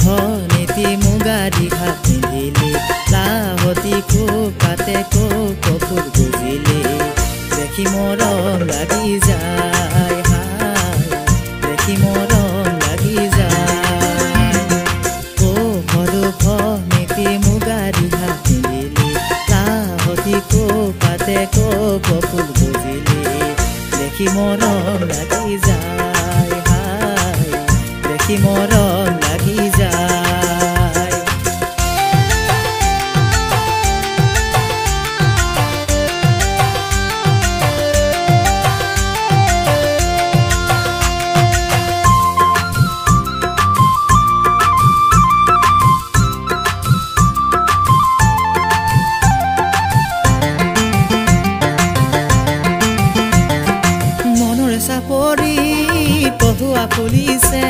ভনীতি মুগাৰি ঘাট পিন্ধিলে লাহতি কোপাতে কপোৰ গুজিলে দেখি মৰম লাগি যায় হায় দেখি মৰম লাগি যায় ও সৰু ভনীতি মুগাৰি ঘাট পিন্ধিলে লাহতি কোপাতে কপোৰ গুজিলে দেখি মৰম লাগি যায় হায় দেখি মৰম লাগি যায় মনৰ চাপৰি পহুৱা ফুলিছে